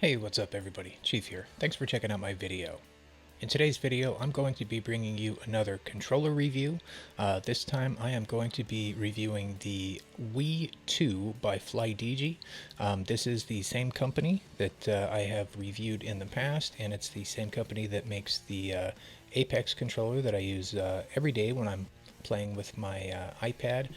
Hey, what's up everybody? Chief here. Thanks for checking out my video. In today's video, I'm going to be bringing you another controller review. This time I am going to be reviewing the Wii 2 by Flydigi. This is the same company that I have reviewed in the past, and it's the same company that makes the Apex controller that I use every day when I'm playing with my iPad.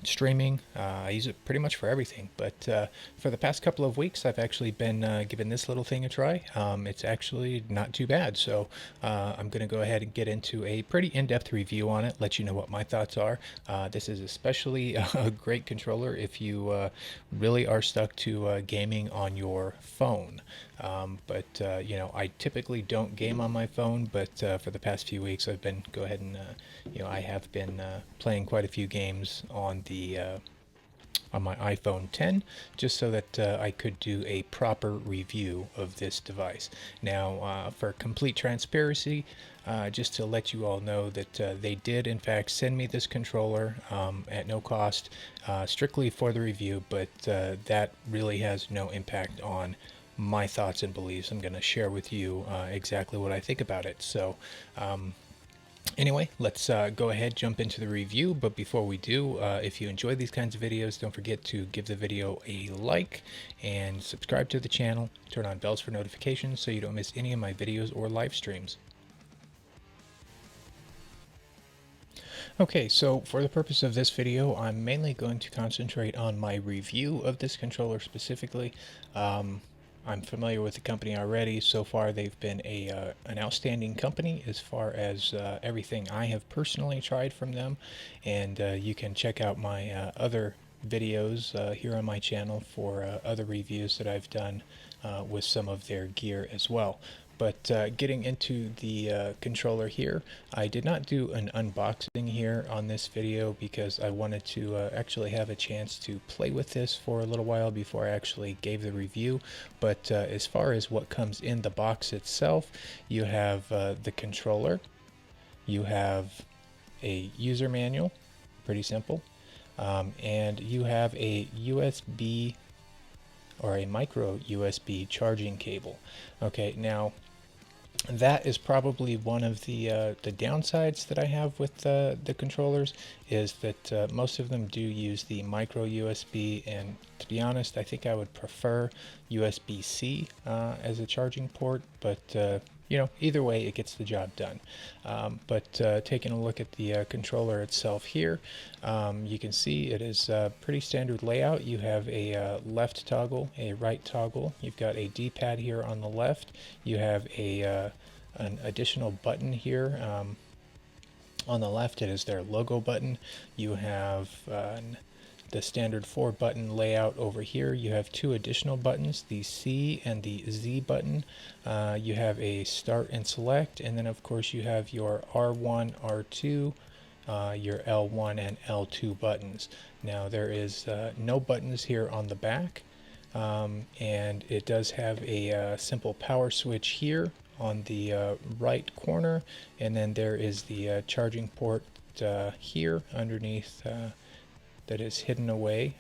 Streaming. I use it pretty much for everything, but for the past couple of weeks I've actually been giving this little thing a try. It's actually not too bad, so I'm going to go ahead and get into a pretty in-depth review on it, let you know what my thoughts are. This is especially a great controller if you really are stuck to gaming on your phone. You know, I typically don't game on my phone, but for the past few weeks I've been I have been playing quite a few games on my iPhone 10, just so that I could do a proper review of this device. Now, for complete transparency, just to let you all know that they did in fact send me this controller at no cost, strictly for the review, but that really has no impact on my thoughts and beliefs. I'm going to share with you exactly what I think about it. So anyway, let's go ahead, jump into the review. But before we do, if you enjoy these kinds of videos, don't forget to give the video a like and subscribe to the channel. Turn on bells for notifications so you don't miss any of my videos or live streams. Okay, so for the purpose of this video, I'm mainly going to concentrate on my review of this controller specifically. I'm familiar with the company already. So far, they've been an outstanding company as far as everything I have personally tried from them. And you can check out my other videos here on my channel for other reviews that I've done with some of their gear as well. But getting into the controller here, I did not do an unboxing here on this video because I wanted to actually have a chance to play with this for a little while before I actually gave the review. But as far as what comes in the box itself, you have the controller, you have a user manual, pretty simple, and you have a USB or a micro USB charging cable. Okay, now that is probably one of the downsides that I have with the controllers, is that most of them do use the micro USB, and to be honest, I think I would prefer USB-C as a charging port, but you know, either way, it gets the job done. Taking a look at the controller itself here, you can see it is a pretty standard layout. You have a left toggle, a right toggle. You've got a D-pad here on the left. You have an additional button here. On the left, it is their logo button. You have the standard 4-button layout over here. You have two additional buttons, the C and the Z button. You have a start and select, and then of course you have your R1, R2, your L1 and L2 buttons. Now there is no buttons here on the back, and it does have a simple power switch here on the right corner, and then there is the charging port here underneath that is hidden away,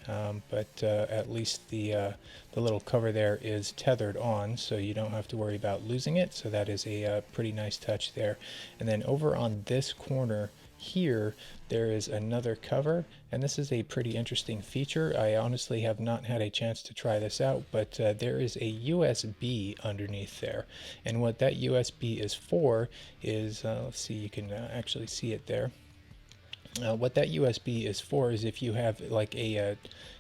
but at least the little cover there is tethered on, so you don't have to worry about losing it. So that is a pretty nice touch there. And then over on this corner here, there is another cover, and this is a pretty interesting feature. I honestly have not had a chance to try this out, but there is a USB underneath there, and what that USB is for is, let's see, you can actually see it there. What that USB is for is if you have like a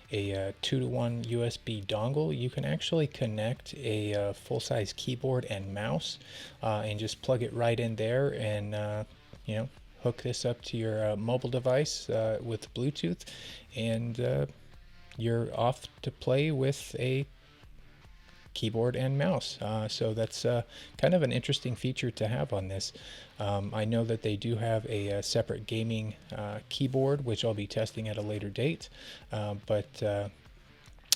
2-to-1 USB dongle, you can actually connect a full-size keyboard and mouse and just plug it right in there, and you know, hook this up to your mobile device with Bluetooth, and you're off to play with a keyboard and mouse. So that's kind of an interesting feature to have on this. I know that they do have a separate gaming keyboard, which I'll be testing at a later date,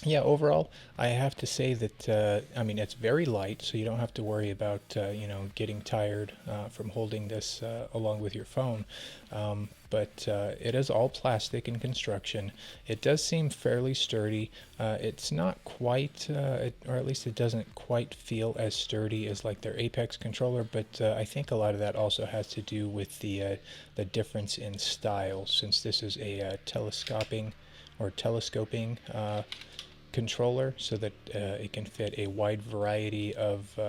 yeah, overall, I have to say that, I mean, it's very light, so you don't have to worry about, you know, getting tired from holding this along with your phone. but it is all plastic in construction. It does seem fairly sturdy. It's not quite, or at least it doesn't quite feel as sturdy as like their Apex controller, but I think a lot of that also has to do with the difference in style, since this is a telescoping controller, so that it can fit a wide variety of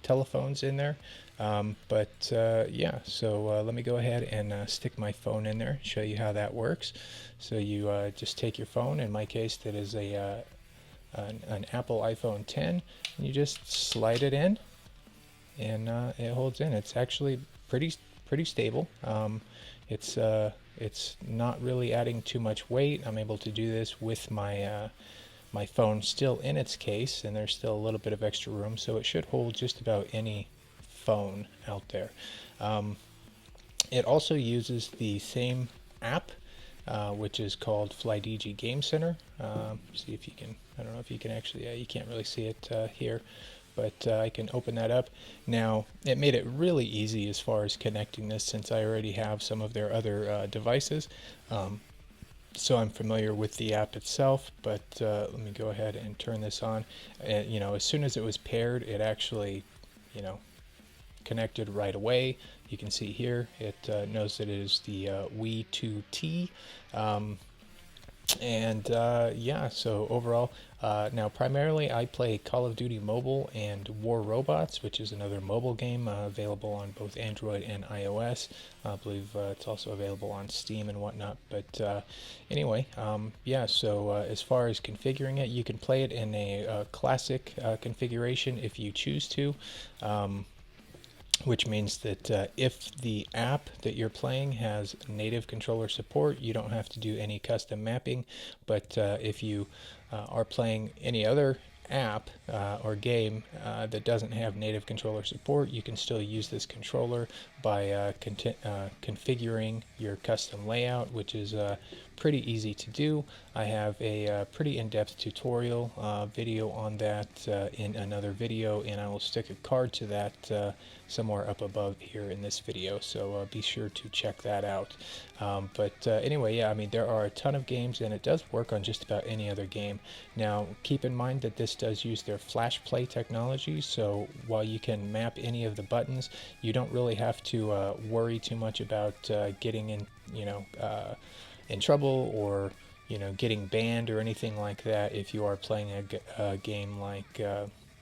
telephones in there. Yeah, so let me go ahead and stick my phone in there, show you how that works. So you just take your phone, in my case that is an Apple iPhone 10, and you just slide it in, and it holds in. It's actually pretty stable. It's not really adding too much weight. I'm able to do this with my phone still in its case, and there's still a little bit of extra room, so it should hold just about any phone out there. It also uses the same app, which is called Flydigi Game Center. See if you can, I don't know if you can actually, you can't really see it here, but I can open that up. Now, it made it really easy as far as connecting this, since I already have some of their other devices. So I'm familiar with the app itself, but let me go ahead and turn this on. And, as soon as it was paired, it actually, connected right away. You can see here, it knows that it is the Wii 2T. Yeah, so overall, now primarily I play Call of Duty Mobile and War Robots, which is another mobile game available on both Android and iOS. I believe it's also available on Steam and whatnot. But anyway, yeah, so as far as configuring it, you can play it in a classic configuration if you choose to. Which means that if the app that you're playing has native controller support, you don't have to do any custom mapping. But if you are playing any other app or game that doesn't have native controller support, you can still use this controller by configuring your custom layout, which is pretty easy to do. I have a pretty in-depth tutorial video on that in another video, and I will stick a card to that somewhere up above here in this video, so be sure to check that out. Anyway, yeah, I mean, there are a ton of games, and it does work on just about any other game. Now, keep in mind that this does use their flash play technology, so while you can map any of the buttons, you don't really have to worry too much about getting in, in trouble, or getting banned or anything like that if you are playing a game like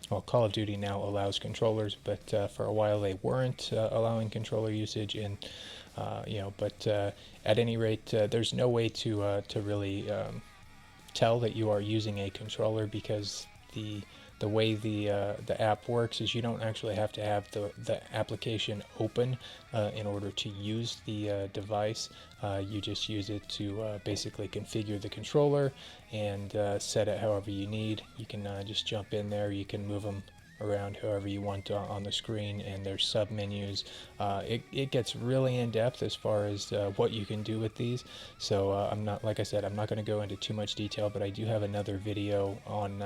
well, Call of Duty now allows controllers, but for a while they weren't allowing controller usage, and but at any rate, there's no way to really tell that you are using a controller, because the way the app works is you don't actually have to have the application open in order to use the device. You just use it to basically configure the controller and set it however you need. You can just jump in there. You can move them around however you want on the screen, and there's sub menus. It gets really in depth as far as what you can do with these, so I'm not, like I said, I'm not going to go into too much detail, but I do have another video on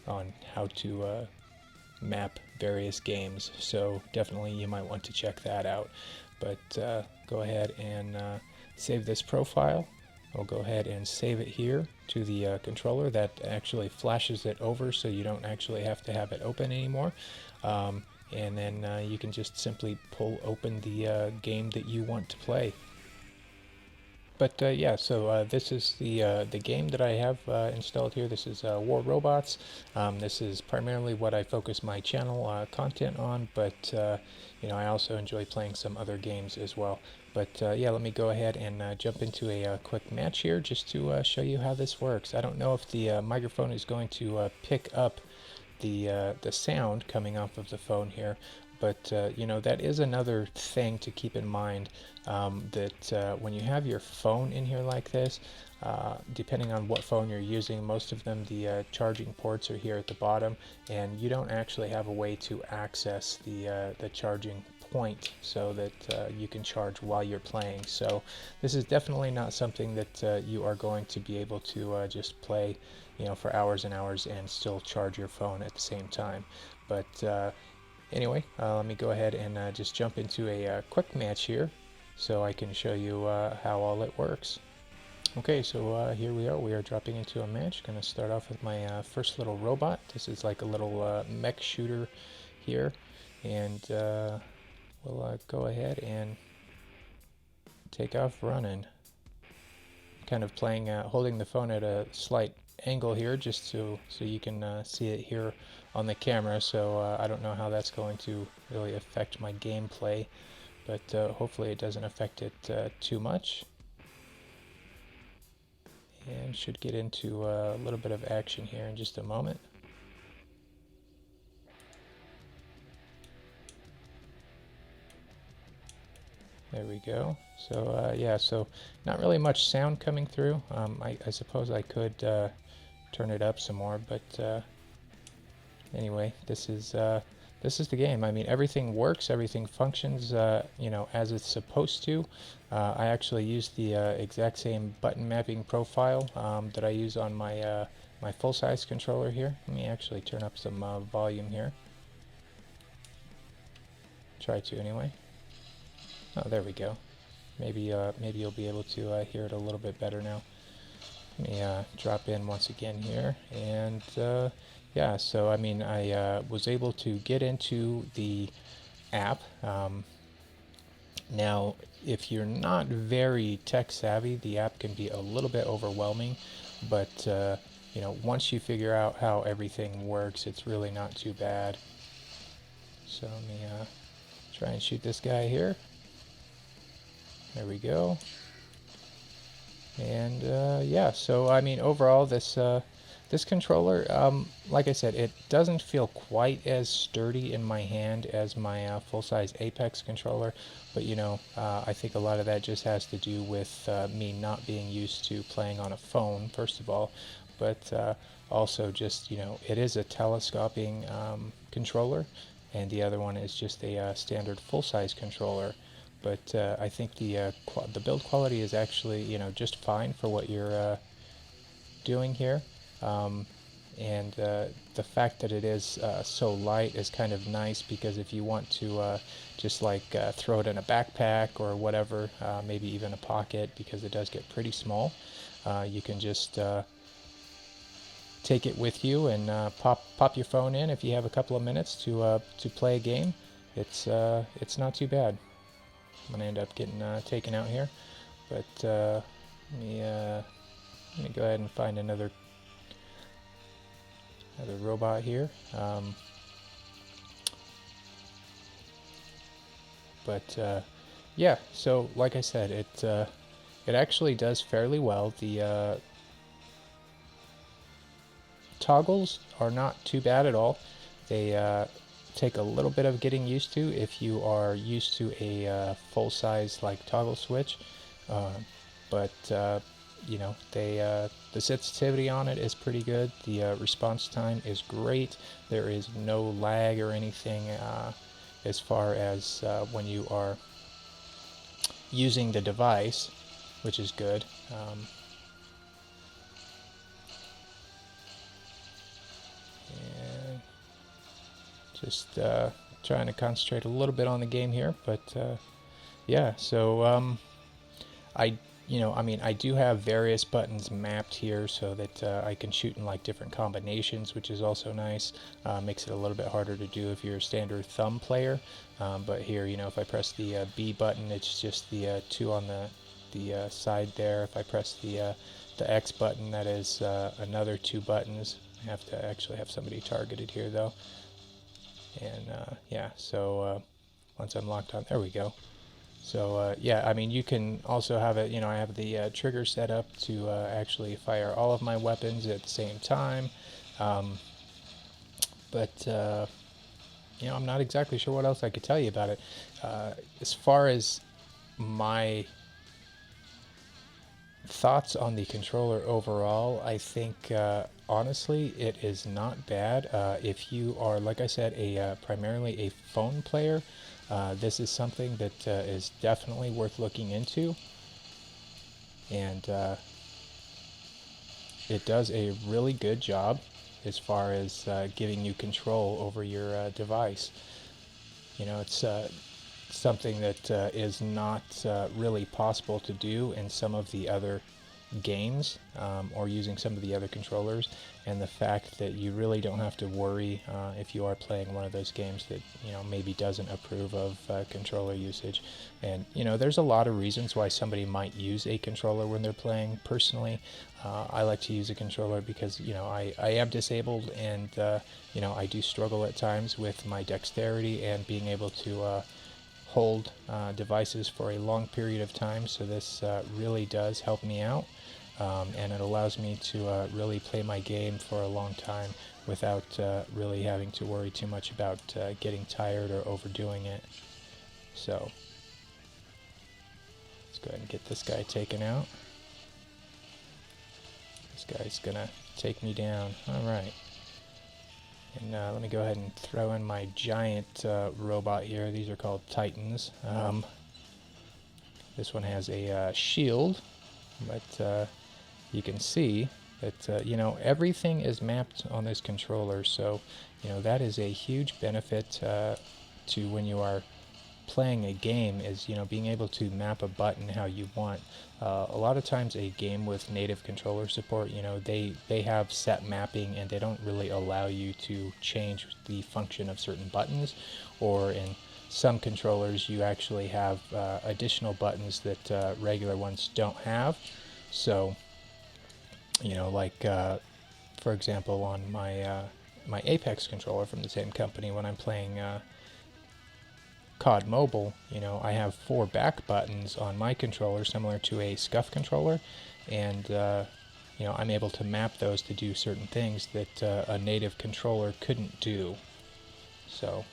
how to map various games, so definitely you might want to check that out. But go ahead and save this profile. I'll go ahead and save it here to the controller. That actually flashes it over, so you don't actually have to have it open anymore. And then you can just simply pull open the game that you want to play. But yeah, so this is the game that I have installed here. This is War Robots. This is primarily what I focus my channel content on, but I also enjoy playing some other games as well. But yeah, let me go ahead and jump into a quick match here just to show you how this works. I don't know if the microphone is going to pick up the sound coming off of the phone here, but that is another thing to keep in mind, that when you have your phone in here like this, depending on what phone you're using, most of them, the charging ports are here at the bottom, and you don't actually have a way to access the charging point so that you can charge while you're playing. So this is definitely not something that you are going to be able to just play for hours and hours and still charge your phone at the same time. But anyway, let me go ahead and just jump into a quick match here. so I can show you how all it works. Okay, so here we are. We are dropping into a match. Going to start off with my first little robot. This is like a little mech shooter here, and we'll go ahead and take off running. Kind of playing, holding the phone at a slight angle here, just so you can see it here on the camera. So I don't know how that's going to really affect my gameplay, but hopefully it doesn't affect it too much. And should get into a little bit of action here in just a moment. There we go. So yeah, so not really much sound coming through. I suppose I could turn it up some more, but anyway, this is the game. I mean, everything works, everything functions, you know, as it's supposed to. I actually use the exact same button mapping profile that I use on my my full-size controller here. Let me actually turn up some volume here. Try to anyway. Oh, there we go. Maybe maybe you'll be able to hear it a little bit better now. Let me drop in once again here, and yeah, so I mean, I was able to get into the app. Now, if you're not very tech savvy, the app can be a little bit overwhelming, but you know, once you figure out how everything works, it's really not too bad. So let me try and shoot this guy here. There we go. And yeah, so I mean, overall, this controller, like I said, it doesn't feel quite as sturdy in my hand as my full-size Apex controller, but you know, I think a lot of that just has to do with me not being used to playing on a phone, first of all, but also just, you know, it is a telescoping controller, and the other one is just a standard full-size controller. But I think the build quality is actually, you know, just fine for what you're doing here, and the fact that it is so light is kind of nice, because if you want to just like throw it in a backpack or whatever, maybe even a pocket, because it does get pretty small, you can just take it with you and pop your phone in if you have a couple of minutes to play a game. It's not too bad. I'm gonna end up getting taken out here, but let me go ahead and find another robot here. But yeah, so like I said, it actually does fairly well. The toggles are not too bad at all. They take a little bit of getting used to if you are used to a full-size like toggle switch, but you know, the sensitivity on it is pretty good. The response time is great. There is no lag or anything as far as when you are using the device, which is good. And just trying to concentrate a little bit on the game here, but yeah, so I mean, I do have various buttons mapped here so that I can shoot in like different combinations, which is also nice. Makes it a little bit harder to do if you're a standard thumb player, but here, you know, if I press the B button, it's just the two on the side there. If I press the X button, that is another two buttons. I have to actually have somebody targeted here though. And yeah, so once I'm locked on, there we go. So yeah, I mean, you can also have it, you know, I have the trigger set up to actually fire all of my weapons at the same time. But you know, I'm not exactly sure what else I could tell you about it. As far as my thoughts on the controller overall, I think honestly it is not bad. If you are, like I said, primarily a phone player, this is something that is definitely worth looking into, and it does a really good job as far as giving you control over your device. You know, it's something that is not really possible to do in some of the other games, or using some of the other controllers, and the fact that you really don't have to worry if you are playing one of those games that maybe doesn't approve of controller usage. And there's a lot of reasons why somebody might use a controller when they're playing. Personally, I like to use a controller because I am disabled, and I do struggle at times with my dexterity and being able to hold devices for a long period of time. So this really does help me out, and it allows me to really play my game for a long time without really having to worry too much about getting tired or overdoing it. So let's go ahead and get this guy taken out. This guy's gonna take me down. Alright. And let me go ahead and throw in my giant robot here. These are called Titans. This one has a shield, but you can see that everything is mapped on this controller. So that is a huge benefit to when you are playing a game, is being able to map a button how you want. A lot of times a game with native controller support, they have set mapping, and they don't really allow you to change the function of certain buttons, or in some controllers you actually have additional buttons that regular ones don't have. So like for example, on my my Apex controller from the same company, when I'm playing COD Mobile, I have 4 back buttons on my controller, similar to a SCUF controller, and I'm able to map those to do certain things that a native controller couldn't do. So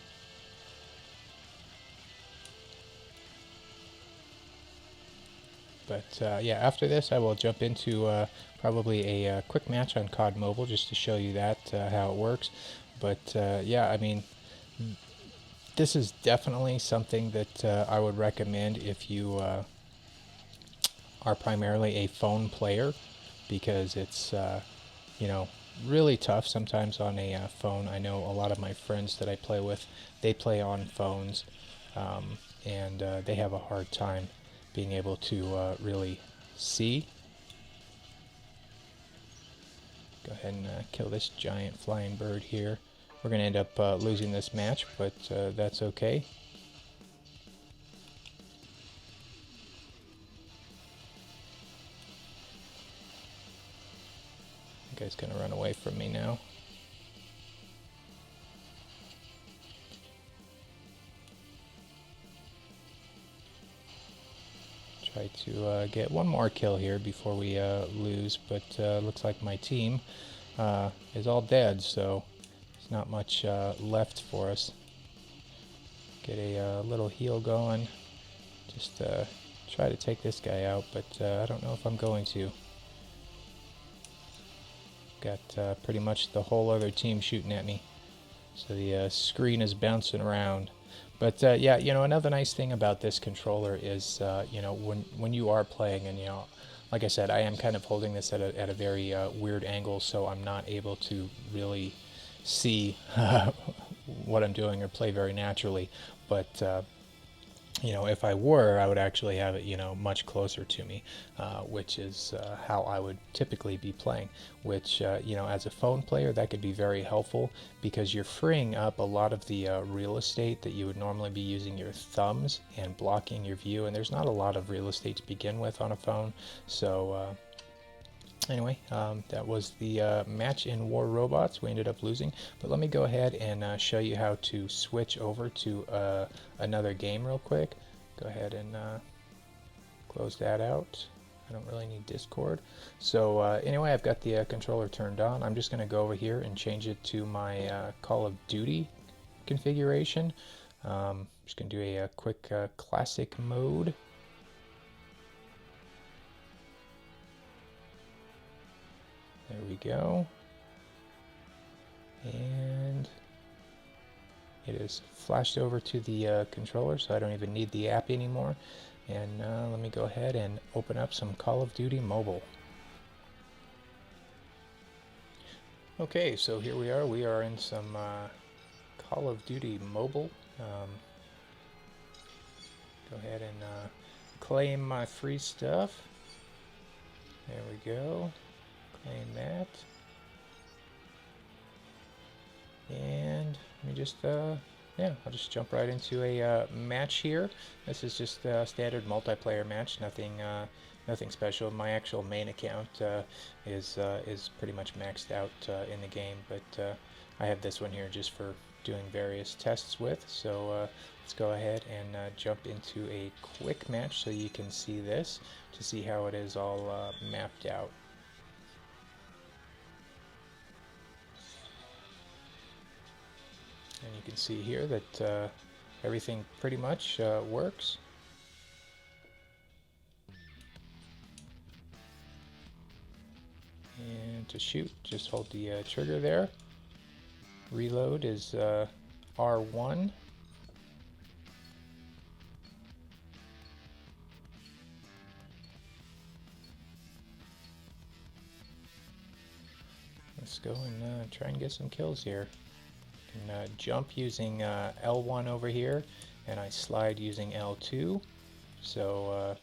but yeah, after this I will jump into probably a quick match on COD Mobile, just to show you that how it works. But yeah, I mean, this is definitely something that I would recommend if you are primarily a phone player, because it's really tough sometimes on a phone. I know a lot of my friends that I play with, they play on phones, and they have a hard time being able to really see. Go ahead and kill this giant flying bird here. We're going to end up losing this match, but that's okay. The guy's going to run away from me now. Try to get one more kill here before we lose, but looks like my team is all dead, so there's not much left for us. Get a little heal going. Just try to take this guy out, but I don't know if I'm going to. Got pretty much the whole other team shooting at me, so the screen is bouncing around. But yeah, another nice thing about this controller is, when you are playing, and like I said, I am kind of holding this at a very weird angle, so I'm not able to really see what I'm doing or play very naturally. But if I were, I would actually have it, much closer to me, which is how I would typically be playing, which, as a phone player, that could be very helpful, because you're freeing up a lot of the real estate that you would normally be using your thumbs and blocking your view, and there's not a lot of real estate to begin with on a phone. So anyway, that was the match in War Robots. We ended up losing, but let me go ahead and show you how to switch over to another game real quick. Go ahead and close that out. I don't really need Discord. So anyway, I've got the controller turned on. I'm just going to go over here and change it to my Call of Duty configuration. Just going to do a quick classic mode. There we go. And it is flashed over to the controller, so I don't even need the app anymore. And let me go ahead and open up some Call of Duty Mobile. Okay, so here we are. We are in some Call of Duty Mobile. Go ahead and claim my free stuff. There we go. Claim that. And let me just, yeah, I'll just jump right into a match here. This is just a standard multiplayer match, nothing special. My actual main account is pretty much maxed out in the game, but I have this one here just for doing various tests with. So let's go ahead and jump into a quick match so you can see this, to see how it is all mapped out. And you can see here that everything pretty much works. And to shoot, just hold the trigger there. Reload is R1. Let's go and try and get some kills here. I can jump using L1 over here, and I slide using L2. So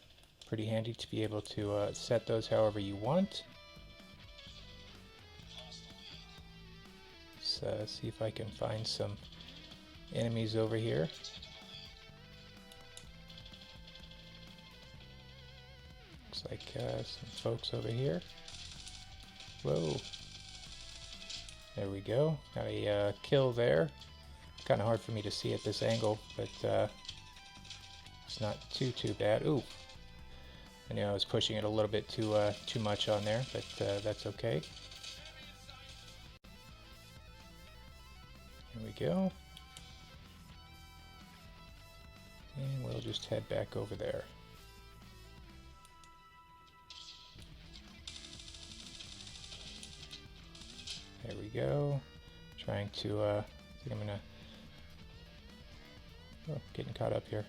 pretty handy to be able to set those however you want. Let's see if I can find some enemies over here. Looks like some folks over here. Whoa. There we go. Got a kill there. Kind of hard for me to see at this angle, but it's not too bad. Ooh. I knew I was pushing it a little bit too much on there, but that's okay. Here we go. And we'll just head back over there. There we go. Trying to, I think I'm gonna, oh, getting caught up here.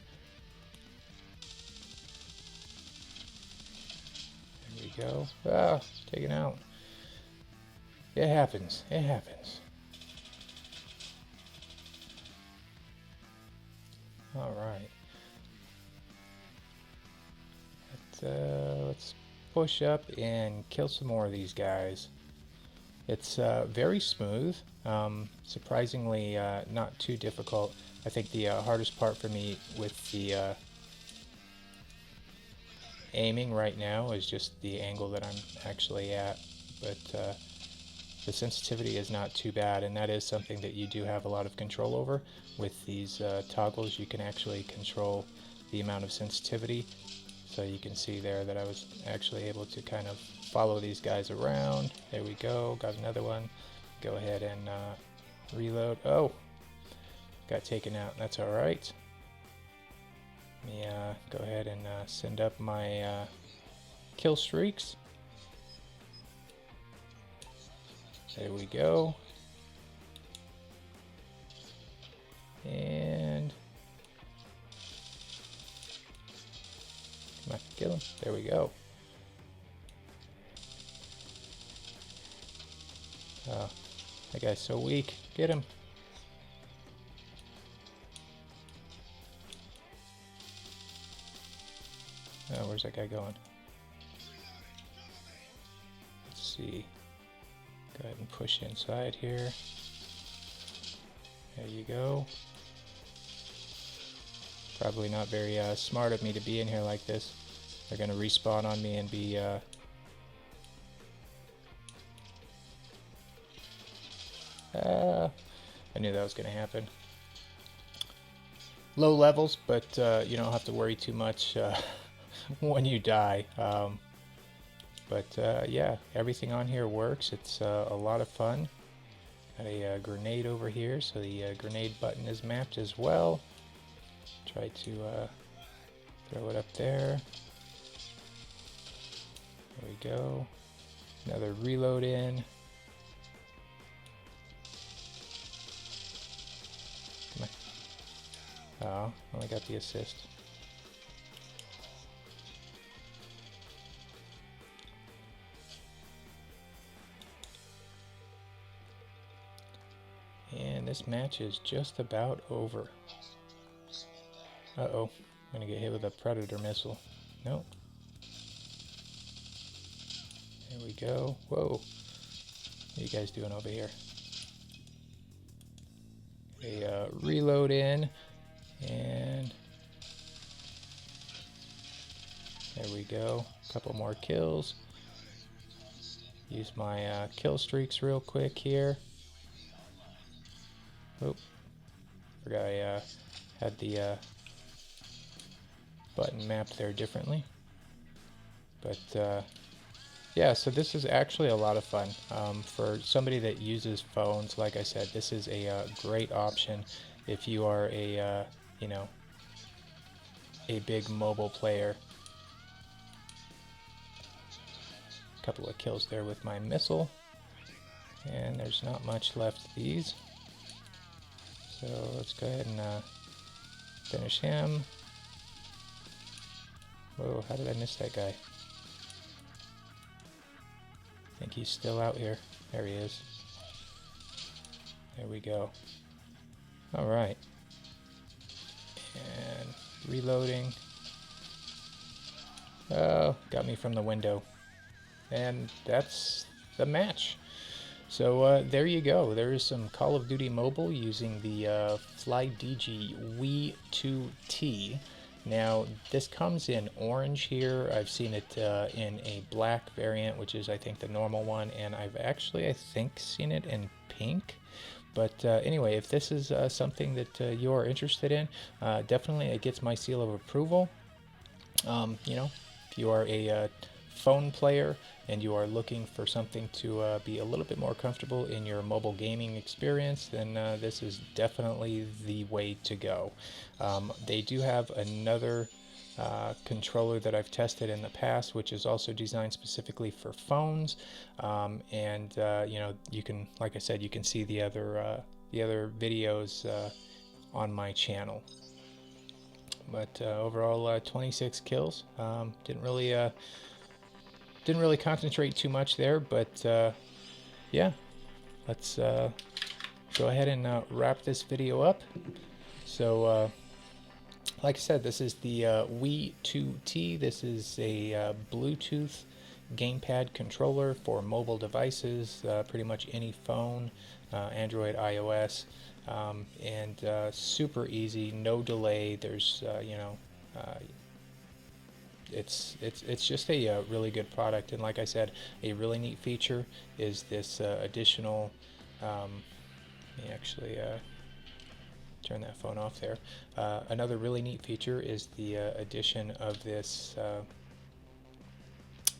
There we go. Ah, taken out. It happens. It happens. All right. Let's push up and kill some more of these guys. It's very smooth, surprisingly not too difficult. I think the hardest part for me with the aiming right now is just the angle that I'm actually at, but the sensitivity is not too bad, and that is something that you do have a lot of control over. With these toggles, you can actually control the amount of sensitivity. So you can see there that I was actually able to kind of follow these guys around. There we go, got another one. Go ahead and reload. Oh, got taken out, that's all right. Let me go ahead and send up my kill streaks. There we go. And come on, kill him. There we go. Oh, that guy's so weak. Get him. Oh, where's that guy going? Let's see. Go ahead and push inside here. There you go. Probably not very smart of me to be in here like this. They're gonna respawn on me and be I knew that was gonna happen. Low levels, but you don't have to worry too much when you die. But yeah, everything on here works. It's a lot of fun. Got a grenade over here, so the grenade button is mapped as well. Try to throw it up there. There we go. Another reload in. Come on. Oh, only got the assist. And this match is just about over. Uh-oh. I'm gonna get hit with a predator missile. Nope. There we go. Whoa. What are you guys doing over here? A reload in, and there we go. A couple more kills. Use my kill streaks real quick here. Oh, forgot I had the button mapped there differently. But yeah, so this is actually a lot of fun. For somebody that uses phones, like I said, this is a great option if you are a, you know, a big mobile player. A couple of kills there with my missile. And there's not much left of these. So let's go ahead and finish him. Whoa, how did I miss that guy? I think he's still out here. There he is. There we go. Alright. And reloading. Oh, got me from the window. And that's the match. So there you go. There is some Call of Duty Mobile using the Flydigi Wee 2T. Now this comes in orange here. I've seen it in a black variant, which is I think the normal one, and I've actually I think seen it in pink. But anyway, if this is something that you are interested in, definitely it gets my seal of approval. You know, if you are a phone player and you are looking for something to be a little bit more comfortable in your mobile gaming experience, then this is definitely the way to go. They do have another controller that I've tested in the past, which is also designed specifically for phones, and you know, you can, like I said, you can see the other videos on my channel. But overall, 26 kills. Didn't really concentrate too much there, but yeah, let's go ahead and wrap this video up. So like I said, this is the Wee 2T. This is a Bluetooth gamepad controller for mobile devices, pretty much any phone, Android, iOS, and super easy, no delay. There's you know, it's just a really good product. And like I said, a really neat feature is this additional, let me actually turn that phone off there. Another really neat feature is the addition of this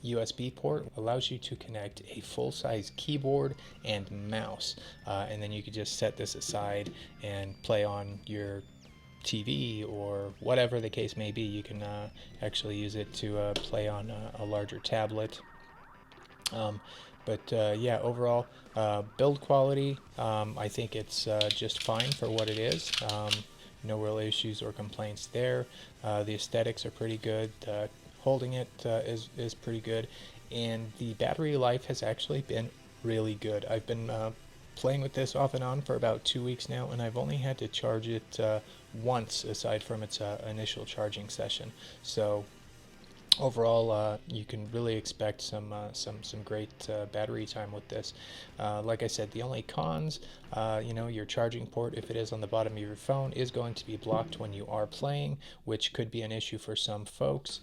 USB port. Allows you to connect a full-size keyboard and mouse, and then you could just set this aside and play on your TV or whatever the case may be. You can actually use it to play on a larger tablet. But yeah, overall build quality, I think it's just fine for what it is. No real issues or complaints there. The aesthetics are pretty good. Holding it is pretty good, and the battery life has actually been really good. I've been playing with this off and on for about 2 weeks now, and I've only had to charge it once aside from its initial charging session. So overall, you can really expect some great battery time with this. Like I said, the only cons, you know, your charging port, if it is on the bottom of your phone, is going to be blocked when you are playing, which could be an issue for some folks.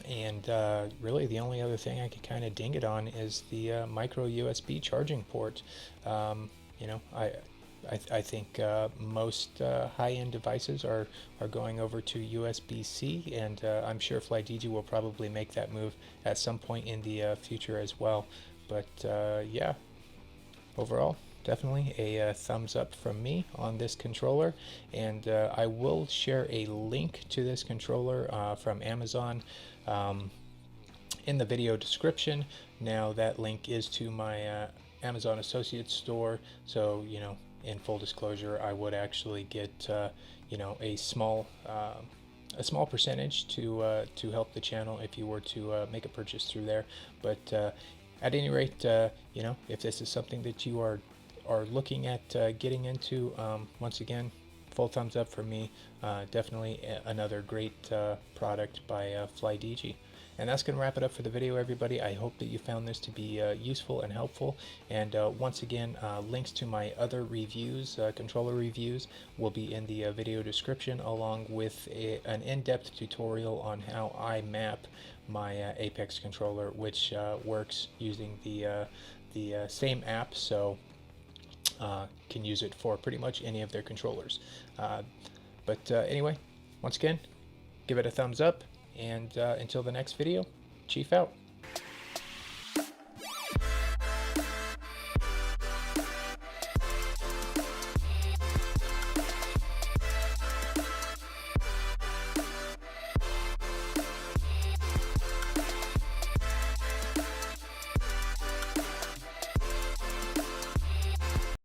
And really the only other thing I could kind of ding it on is the micro USB charging port. You know, I think most high-end devices are going over to USB-C, and I'm sure Flydigi will probably make that move at some point in the future as well. But yeah, overall, definitely a thumbs up from me on this controller, and I will share a link to this controller from Amazon in the video description. Now that link is to my Amazon Associates store, so you know, in full disclosure, I would actually get you know, a small percentage to help the channel if you were to make a purchase through there. But at any rate, you know, if this is something that you are looking at getting into, once again, full thumbs up for me. Definitely another great product by Flydigi. And that's going to wrap it up for the video, everybody. I hope that you found this to be useful and helpful. And once again, links to my other reviews, controller reviews, will be in the video description, along with an in-depth tutorial on how I map my Apex controller, which works using the same app, so can use it for pretty much any of their controllers. But anyway, once again, give it a thumbs up, and until the next video, Chief out.